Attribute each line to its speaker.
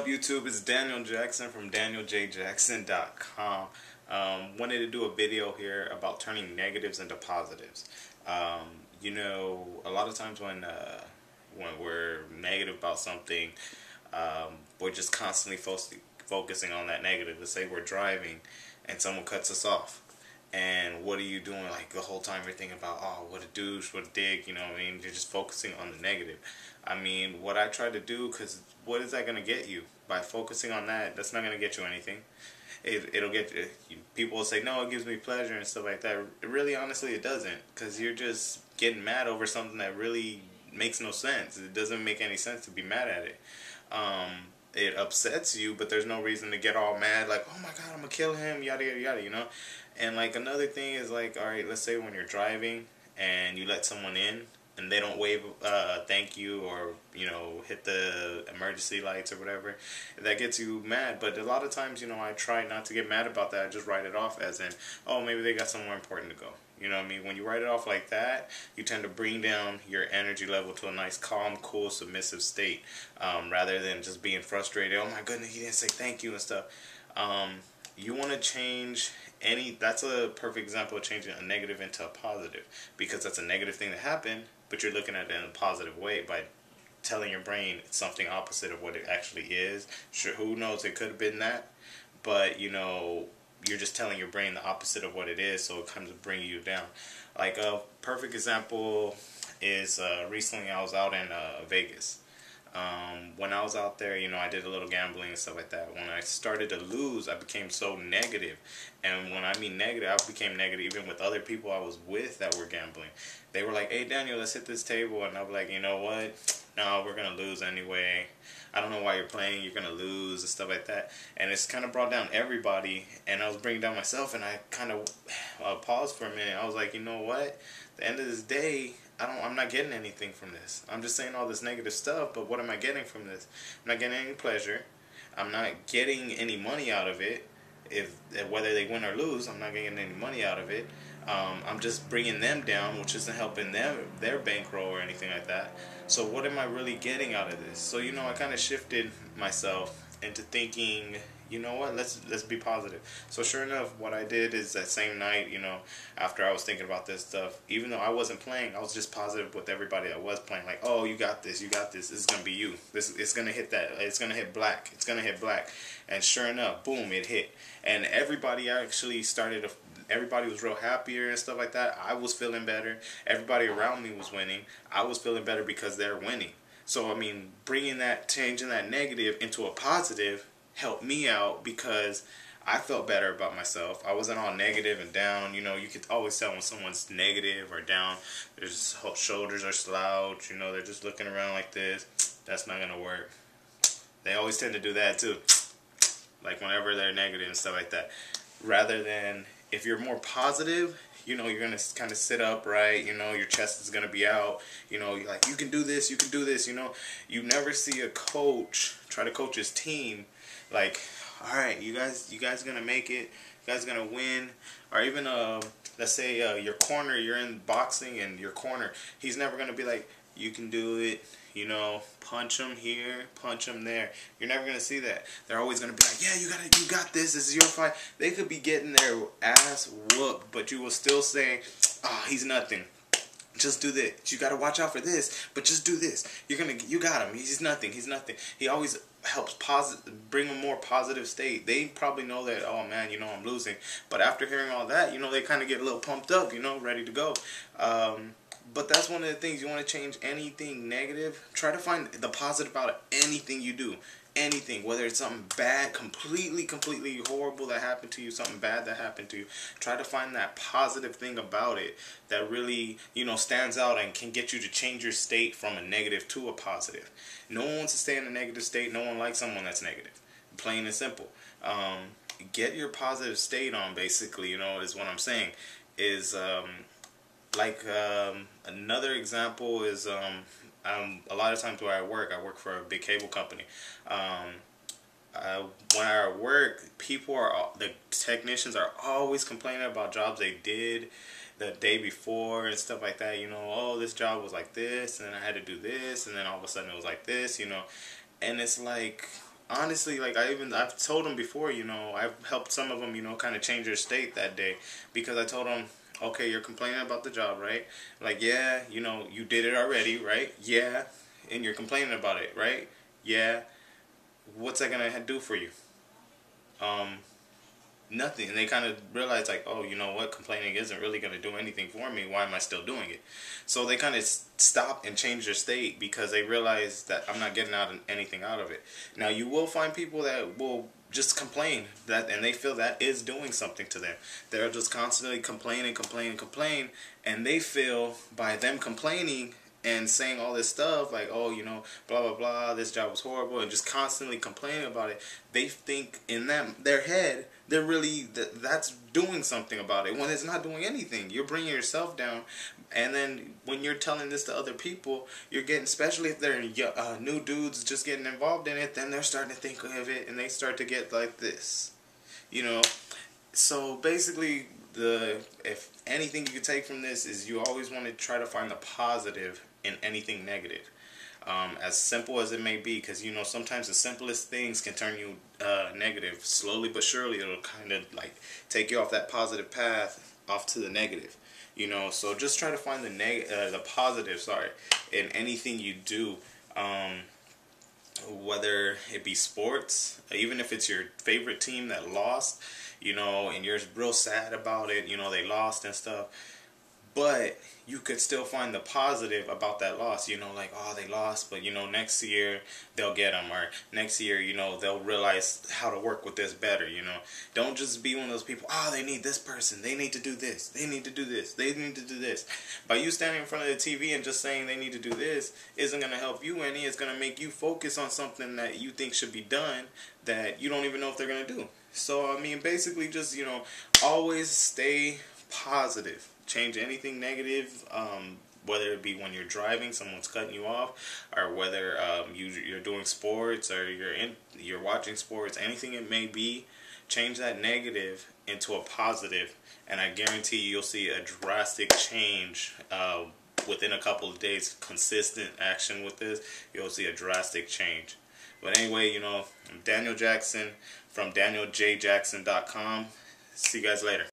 Speaker 1: up, YouTube? It's Daniel Jackson from DanielJJackson.com. Wanted to do a video here about turning negatives into positives. A lot of times when we're negative about something, we're just constantly focusing on that negative. Let's say we're driving and someone cuts us off. And what are you doing? Like the whole time you're thinking about, oh, what a douche, what a dick, you know what I mean? You're just focusing on the negative. I mean, what I try to do, because what is that going to get you? By focusing on that, that's not going to get you anything. It'll get you. People will say, no, it gives me pleasure and stuff like that. Really, honestly, it doesn't. Because you're just getting mad over something that really makes no sense. It doesn't make any sense to be mad at it. It upsets you, but there's no reason to get all mad, like, oh my god, I'm gonna kill him, yada yada yada, you know. And like another thing is like, all right, let's say when you're driving and you let someone in and they don't wave thank you, or hit the emergency lights or whatever, that gets you mad. But a lot of times, I try not to get mad about that. I just write it off as in, oh, maybe they got somewhere important to go. You know what I mean? When you write it off like that, you tend to bring down your energy level to a nice, calm, cool, submissive state, rather than just being frustrated. Oh my goodness, he didn't say thank you and stuff. You want to change that's a perfect example of changing a negative into a positive, because that's a negative thing that happened, but you're looking at it in a positive way by telling your brain it's something opposite of what it actually is. Sure, who knows, it could have been that, but you're just telling your brain the opposite of what it is, so it comes to bring you down. Like a perfect example is recently I was out in Vegas. When I was out there, I did a little gambling and stuff like that. When I started to lose, I became so negative. And when I mean negative, I became negative even with other people I was with that were gambling. They were like, hey Daniel, let's hit this table. And I was like, you know what? No, we're going to lose anyway. I don't know why you're playing. You're going to lose and stuff like that. And it's kind of brought down everybody. And I was bringing down myself. And I kind of paused for a minute. I was like, you know what? At the end of this day, I'm not getting anything from this. I'm just saying all this negative stuff, but what am I getting from this? I'm not getting any pleasure. I'm not getting any money out of it. Whether they win or lose, I'm not getting any money out of it. I'm just bringing them down, which isn't helping their bankroll or anything like that. So what am I really getting out of this? So I kind of shifted myself into thinking, you know what, let's be positive. So sure enough, what I did is that same night, after I was thinking about this stuff, even though I wasn't playing, I was just positive with everybody that was playing, like, oh, you got this, this is gonna be you, it's gonna hit that, it's gonna hit black, and sure enough, boom, it hit. And everybody actually everybody was real happier and stuff like that. I was feeling better. Everybody around me was winning. I was feeling better because they're winning. So I mean, changing that negative into a positive helped me out, because I felt better about myself. I wasn't all negative and down. You could always tell when someone's negative or down. Their shoulders are slouched. They're just looking around like this. That's not gonna work. They always tend to do that too, like whenever they're negative and stuff like that. Rather than, if you're more positive, you're going to kind of sit upright, your chest is going to be out, you're like, you can do this, you never see a coach try to coach his team like, all right, you guys going to make it, you guys going to win. Or even, let's say your corner, you're in boxing and your corner, he's never going to be like, you can do it, punch him here, punch him there. You're never going to see that. They're always going to be like, yeah, you got this is your fight. They could be getting their ass whooped, but you will still say, oh, he's nothing. Just do this. You got to watch out for this, but just do this. You got him. He's nothing. He always helps bring a more positive state. They probably know that, oh man, I'm losing. But after hearing all that, they kind of get a little pumped up, ready to go. But that's one of the things. You want to change anything negative, try to find the positive out of anything you do. Anything, whether it's something bad, completely horrible that happened to you, something bad that happened to you, try to find that positive thing about it that really, stands out and can get you to change your state from a negative to a positive. No one wants to stay in a negative state. No one likes someone that's negative. Plain and simple. Get your positive state on, basically, is what I'm saying. Is another example is a lot of times where I work for a big cable company. When I work, the technicians are always complaining about jobs they did the day before and stuff like that. Oh, this job was like this, and then I had to do this, and then all of a sudden it was like this, and it's like, honestly, like I've told them before, I've helped some of them, kind of change their state that day, because I told them, okay, you're complaining about the job, right? Like, yeah, you did it already, right? Yeah, and you're complaining about it, right? Yeah. What's that gonna do for you? Um, Nothing. And they kind of realize, like, oh, you know what, complaining isn't really going to do anything for me. Why am I still doing it? So they kind of stop and change their state, because they realize that I'm not getting anything out of it. Now, you will find people that will just complain, and they feel that is doing something to them. They're just constantly complaining, and they feel by them complaining and saying all this stuff like, oh, blah blah blah, this job was horrible, and just constantly complaining about it, they think in their head they're really that's doing something about it, when it's not doing anything. You're bringing yourself down. And then when you're telling this to other people, you're getting, especially if they're new dudes just getting involved in it, then they're starting to think of it, and they start to get like this, so basically, if anything you could take from this is, you always want to try to find the positive in anything negative, as simple as it may be, because sometimes the simplest things can turn you negative. Slowly but surely, it'll kind of like take you off that positive path, off to the negative. So just try to find the positive, in anything you do. Whether it be sports, even if it's your favorite team that lost, and you're real sad about it, they lost and stuff, but you could still find the positive about that loss, like, oh, they lost, but, next year they'll get them, or next year, they'll realize how to work with this better, Don't just be one of those people, oh, they need this person, they need to do this, they need to do this, they need to do this. By you standing in front of the TV and just saying they need to do this isn't going to help you any. It's going to make you focus on something that you think should be done that you don't even know if they're going to do. So, I mean, basically just, always stay positive. Change anything negative, whether it be when you're driving, someone's cutting you off, or whether you're doing sports, or you're watching sports, anything it may be. Change that negative into a positive, and I guarantee you'll see a drastic change within a couple of days. Consistent action with this, you'll see a drastic change. But anyway, I'm Daniel Jackson from DanielJJackson.com. See you guys later.